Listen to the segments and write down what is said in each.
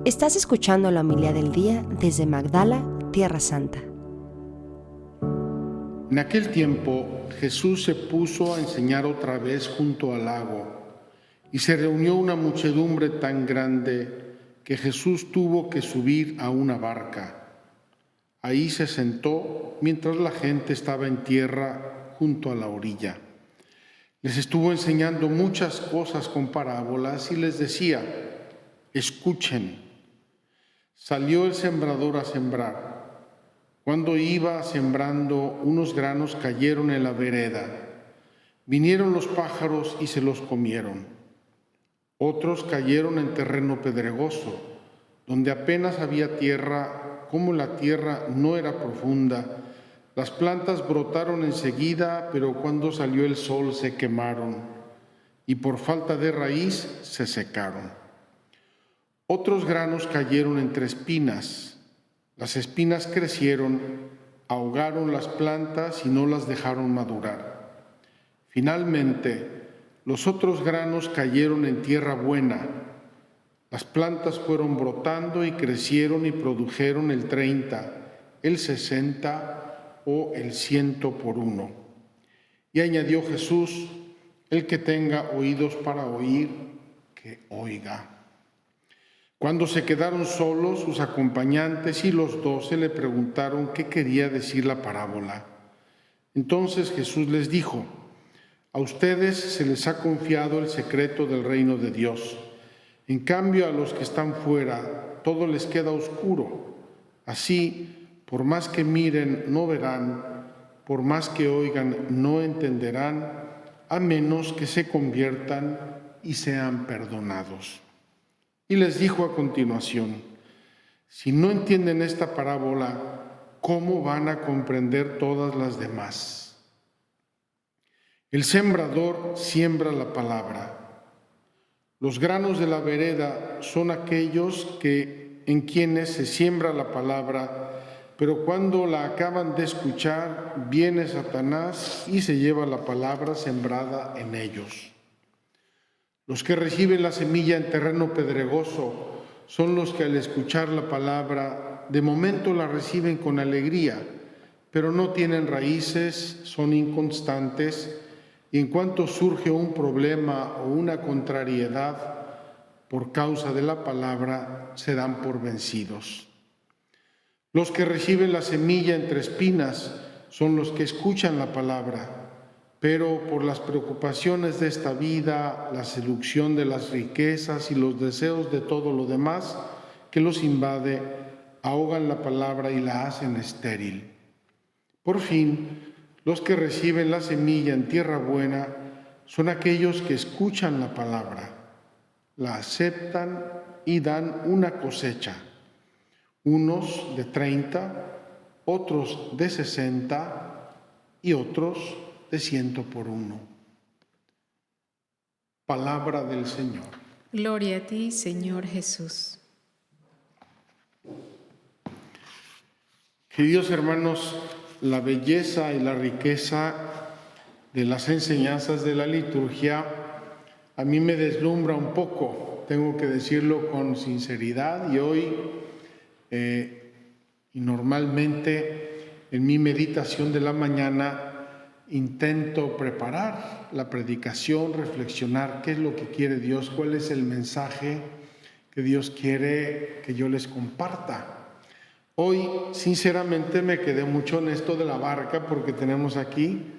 Estás escuchando la homilía del día desde Magdala, Tierra Santa. En aquel tiempo, Jesús se puso a enseñar otra vez junto al lago, y se reunió una muchedumbre tan grande que Jesús tuvo que subir a una barca. Ahí se sentó mientras la gente estaba en tierra junto a la orilla. Les estuvo enseñando muchas cosas con parábolas y les decía: escuchen. Salió el sembrador a sembrar. Cuando iba sembrando, unos granos cayeron en la vereda. Vinieron los pájaros y se los comieron. Otros cayeron en terreno pedregoso, donde apenas había tierra. Como la tierra no era profunda, las plantas brotaron enseguida, pero cuando salió el sol se quemaron y por falta de raíz se secaron. Otros granos cayeron entre espinas. Las espinas crecieron, ahogaron las plantas y no las dejaron madurar. Finalmente, los otros granos cayeron en tierra buena. Las plantas fueron brotando y crecieron y produjeron el 30, el 60 o el 100 por uno. Y añadió Jesús: el que tenga oídos para oír, que oiga. Cuando se quedaron solos, sus acompañantes y los 12 le preguntaron qué quería decir la parábola. Entonces Jesús les dijo: a ustedes se les ha confiado el secreto del reino de Dios. En cambio, a los que están fuera, todo les queda oscuro. Así, por más que miren, no verán, por más que oigan, no entenderán, a menos que se conviertan y sean perdonados. Y les dijo a continuación: si no entienden esta parábola, ¿cómo van a comprender todas las demás? El sembrador siembra la palabra. Los granos de la vereda son aquellos en quienes se siembra la palabra, pero cuando la acaban de escuchar, viene Satanás y se lleva la palabra sembrada en ellos. Los que reciben la semilla en terreno pedregoso son los que al escuchar la palabra, de momento la reciben con alegría, pero no tienen raíces, son inconstantes, y en cuanto surge un problema o una contrariedad por causa de la palabra, se dan por vencidos. Los que reciben la semilla entre espinas son los que escuchan la palabra, pero por las preocupaciones de esta vida, la seducción de las riquezas y los deseos de todo lo demás que los invade, ahogan la palabra y la hacen estéril. Por fin, los que reciben la semilla en tierra buena son aquellos que escuchan la palabra, la aceptan y dan una cosecha, unos de 30, otros de 60 y otros de 100 por uno. Palabra del Señor. Gloria a ti, Señor Jesús. Queridos hermanos, la belleza y la riqueza de las enseñanzas de la liturgia a mí me deslumbra un poco, tengo que decirlo con sinceridad, y hoy y normalmente en mi meditación de la mañana intento preparar la predicación, reflexionar qué es lo que quiere Dios, cuál es el mensaje que Dios quiere que yo les comparta. Hoy, sinceramente, me quedé mucho en esto de la barca, porque tenemos aquí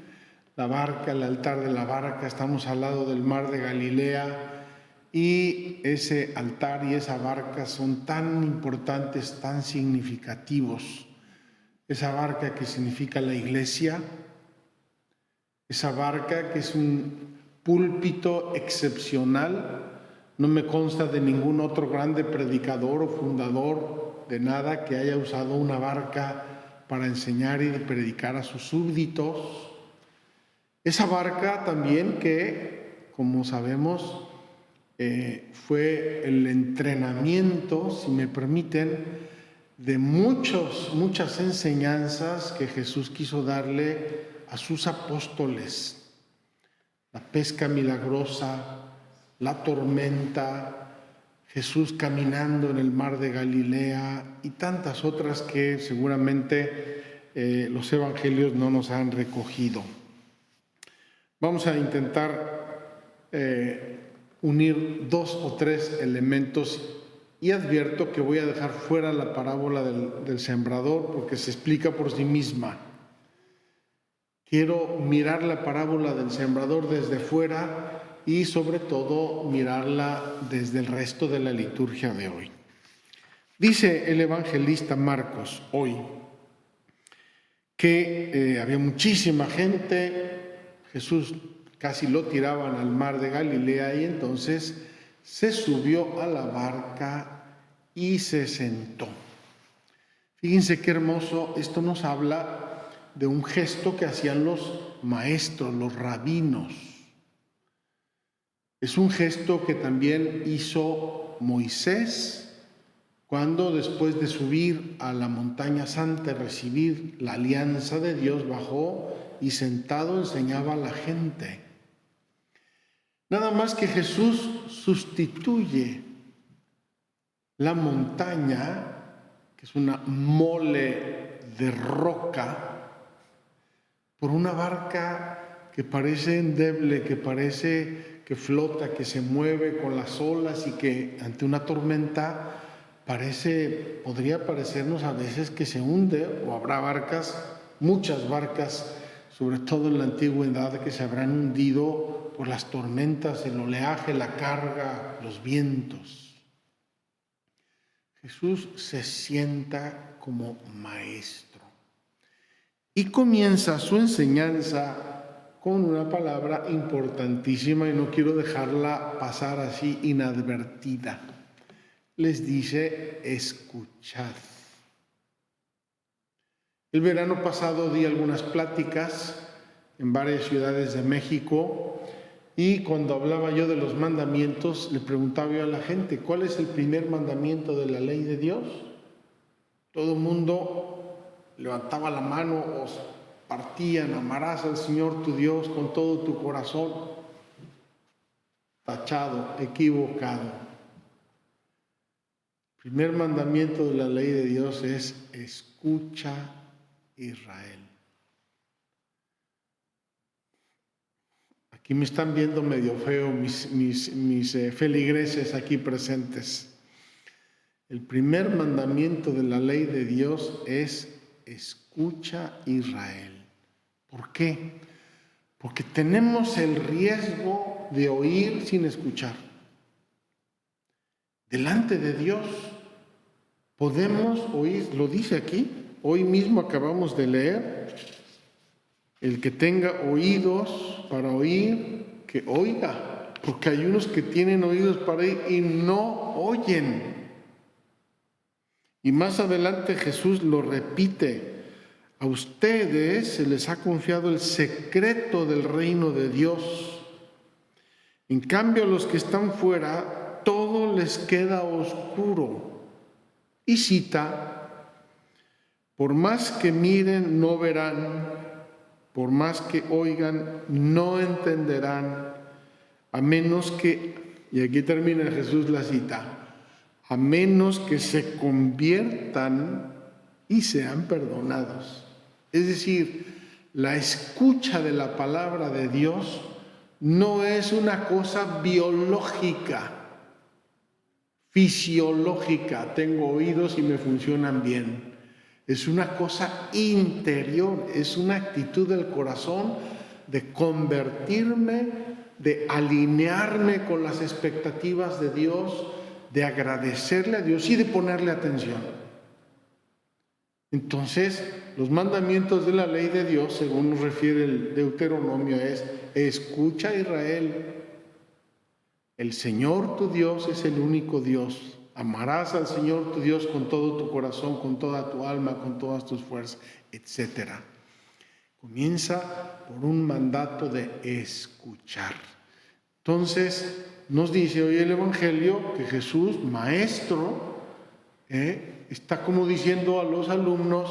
la barca, el altar de la barca, estamos al lado del mar de Galilea, y ese altar y esa barca son tan importantes, tan significativos. Esa barca que significa la iglesia, esa barca que es un púlpito excepcional. No me consta de ningún otro grande predicador o fundador de nada que haya usado una barca para enseñar y predicar a sus súbditos. Esa barca también que, como sabemos, fue el entrenamiento, si me permiten, de muchas enseñanzas que Jesús quiso darle a sus apóstoles. La pesca milagrosa, la tormenta, Jesús caminando en el mar de Galilea y tantas otras que seguramente los evangelios no nos han recogido. Vamos a intentar unir 2 o 3 elementos y advierto que voy a dejar fuera la parábola del sembrador porque se explica por sí misma. Quiero mirar la parábola del sembrador desde fuera y sobre todo mirarla desde el resto de la liturgia de hoy. Dice el evangelista Marcos hoy que había muchísima gente, Jesús casi lo tiraban al mar de Galilea y entonces se subió a la barca y se sentó. Fíjense qué hermoso, esto nos habla de un gesto que hacían los maestros, los rabinos. Es un gesto que también hizo Moisés cuando después de subir a la montaña santa y recibir la alianza de Dios, bajó y sentado enseñaba a la gente. Nada más que Jesús sustituye la montaña, que es una mole de roca, por una barca que parece endeble, que parece que flota, que se mueve con las olas y que ante una tormenta podría parecernos a veces que se hunde, o habrá barcas, muchas barcas, sobre todo en la antigüedad, que se habrán hundido por las tormentas, el oleaje, la carga, los vientos. Jesús se sienta como maestro y comienza su enseñanza con una palabra importantísima y no quiero dejarla pasar así inadvertida. Les dice: escuchad. El verano pasado di algunas pláticas en varias ciudades de México y cuando hablaba yo de los mandamientos le preguntaba yo a la gente: ¿cuál es el primer mandamiento de la ley de Dios? Todo el mundo levantaba la mano o partían: amarás al Señor tu Dios con todo tu corazón. Tachado, equivocado. El primer mandamiento de la ley de Dios es: escucha, Israel. Aquí me están viendo medio feo mis feligreses aquí presentes. El primer mandamiento de la ley de Dios es: escucha, Israel. ¿Por qué? Porque tenemos el riesgo de oír sin escuchar. Delante de Dios podemos oír, lo dice aquí, hoy mismo acabamos de leer: el que tenga oídos para oír, que oiga, porque hay unos que tienen oídos para oír y no oyen. Y más adelante Jesús lo repite: a ustedes se les ha confiado el secreto del reino de Dios. En cambio, a los que están fuera, todo les queda oscuro. Y cita: por más que miren, no verán, por más que oigan, no entenderán, a menos que, y aquí termina Jesús la cita, a menos que se conviertan y sean perdonados. Es decir, la escucha de la palabra de Dios no es una cosa biológica, fisiológica, tengo oídos y me funcionan bien. Es una cosa interior, es una actitud del corazón de convertirme, de alinearme con las expectativas de Dios, de agradecerle a Dios y de ponerle atención. Entonces, los mandamientos de la ley de Dios, según nos refiere el Deuteronomio, es: escucha, Israel, el Señor tu Dios es el único Dios. Amarás al Señor tu Dios con todo tu corazón, con toda tu alma, con todas tus fuerzas, etc. Comienza por un mandato de escuchar. Entonces, nos dice hoy el Evangelio que Jesús, maestro, está como diciendo a los alumnos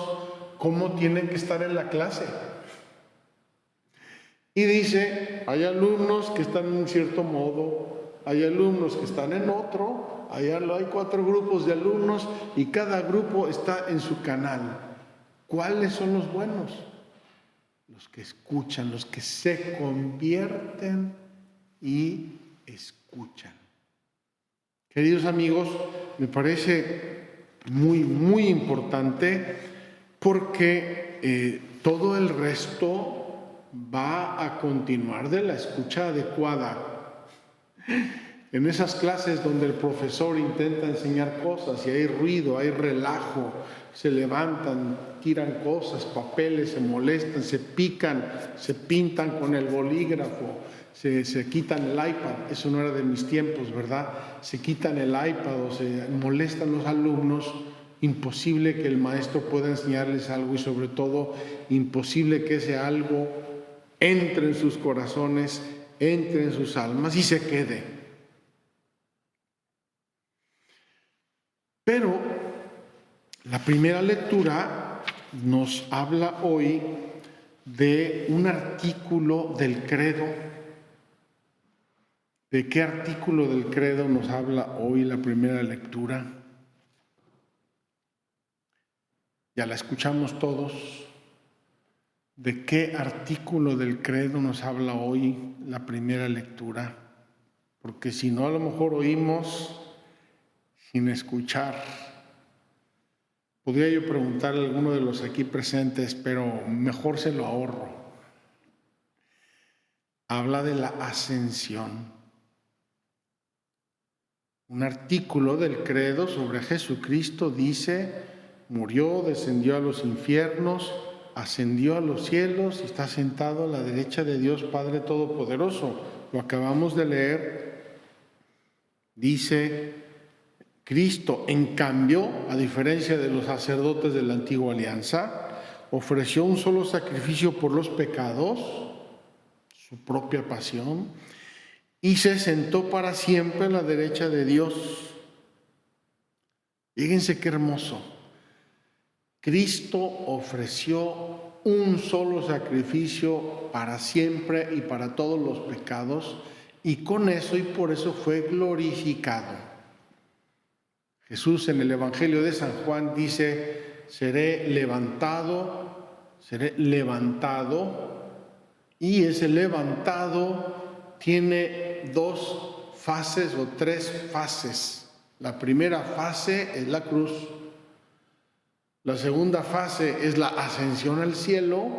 cómo tienen que estar en la clase. Y dice: hay alumnos que están en un cierto modo, hay alumnos que están en otro, Allá hay 4 grupos de alumnos y cada grupo está en su canal. ¿Cuáles son los buenos? Los que escuchan, los que se convierten y escuchan. Queridos amigos, me parece muy, muy importante porque todo el resto va a continuar de la escucha adecuada. En esas clases donde el profesor intenta enseñar cosas y hay ruido, hay relajo, se levantan, tiran cosas, papeles, se molestan, se pican, se pintan con el bolígrafo, se quitan el iPad, eso no era de mis tiempos, ¿verdad? Se quitan el iPad o se molestan los alumnos, imposible que el maestro pueda enseñarles algo y sobre todo imposible que ese algo entre en sus corazones, entre en sus almas y se quede. Pero la primera lectura nos habla hoy de un artículo del credo. ¿De qué artículo del credo nos habla hoy la primera lectura? Ya la escuchamos todos. ¿De qué artículo del credo nos habla hoy la primera lectura? Porque si no, a lo mejor oímos sin escuchar. Podría yo preguntarle a alguno de los aquí presentes, pero mejor se lo ahorro. Habla de la ascensión. Un artículo del credo sobre Jesucristo dice: murió, descendió a los infiernos, ascendió a los cielos y está sentado a la derecha de Dios Padre Todopoderoso. Lo acabamos de leer. Dice: Cristo, en cambio, a diferencia de los sacerdotes de la antigua alianza, ofreció un solo sacrificio por los pecados, su propia pasión, y se sentó para siempre a la derecha de Dios. Fíjense qué hermoso. Cristo ofreció un solo sacrificio para siempre y para todos los pecados, y con eso y por eso fue glorificado. Jesús en el Evangelio de San Juan dice: seré levantado, y ese levantado tiene 2 fases o 3 fases. La primera fase es la cruz, la segunda fase es la ascensión al cielo,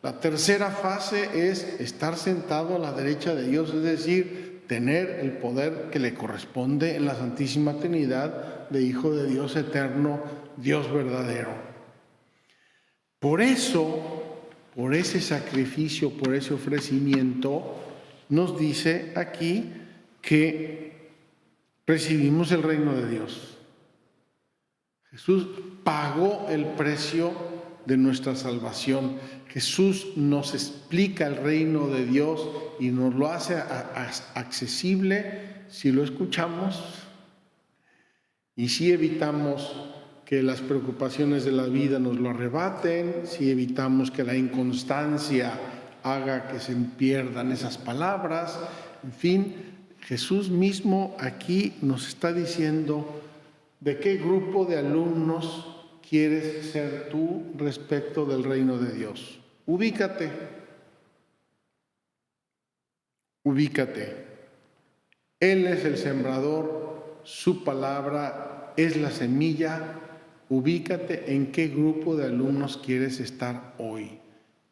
la tercera fase es estar sentado a la derecha de Dios, es decir, tener el poder que le corresponde en la Santísima Trinidad de Hijo de Dios eterno, Dios verdadero. Por eso, por ese sacrificio, por ese ofrecimiento, nos dice aquí que recibimos el reino de Dios. Jesús pagó el precio de nuestra salvación. Jesús nos explica el reino de Dios y nos lo hace accesible si lo escuchamos y si evitamos que las preocupaciones de la vida nos lo arrebaten, si evitamos que la inconstancia haga que se pierdan esas palabras. En fin, Jesús mismo aquí nos está diciendo de qué grupo de alumnos quieres ser tú respecto del reino de Dios. Ubícate. Él es el sembrador, su palabra es la semilla. Ubícate en qué grupo de alumnos quieres estar hoy.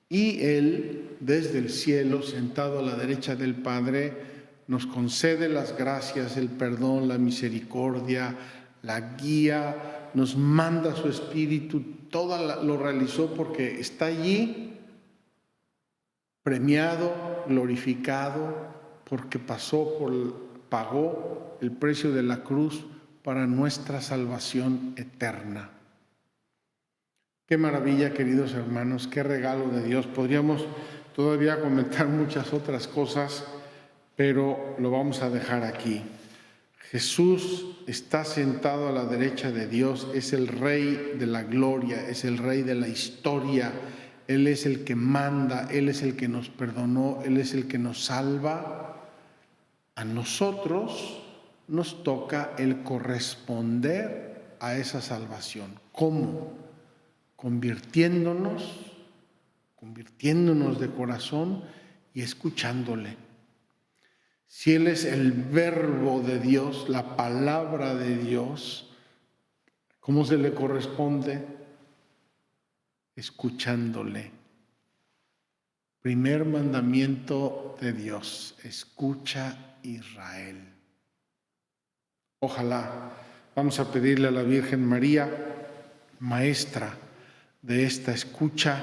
Y Él, desde el cielo, sentado a la derecha del Padre, nos concede las gracias, el perdón, la misericordia, la guía, nos manda su Espíritu, todo lo realizó porque está allí, premiado, glorificado, porque pagó el precio de la cruz para nuestra salvación eterna. Qué maravilla, queridos hermanos, qué regalo de Dios. Podríamos todavía comentar muchas otras cosas, pero lo vamos a dejar aquí. Jesús está sentado a la derecha de Dios, es el Rey de la gloria, es el Rey de la historia. Él es el que manda, Él es el que nos perdonó, Él es el que nos salva. A nosotros nos toca el corresponder a esa salvación. ¿Cómo? Convirtiéndonos de corazón y escuchándole. Si Él es el verbo de Dios, la palabra de Dios, ¿cómo se le corresponde? Escuchándole. Primer mandamiento de Dios: escucha, Israel. Ojalá, vamos a pedirle a la Virgen María, maestra de esta escucha,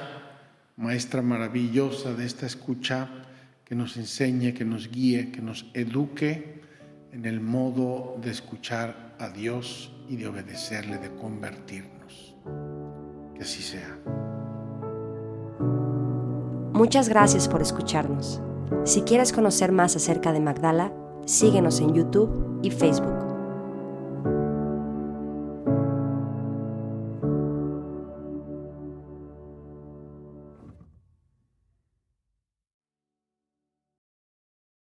maestra maravillosa de esta escucha, que nos enseñe, que nos guíe, que nos eduque en el modo de escuchar a Dios y de obedecerle, de convertirnos. Que así sea. Muchas gracias por escucharnos. Si quieres conocer más acerca de Magdala, síguenos en YouTube y Facebook.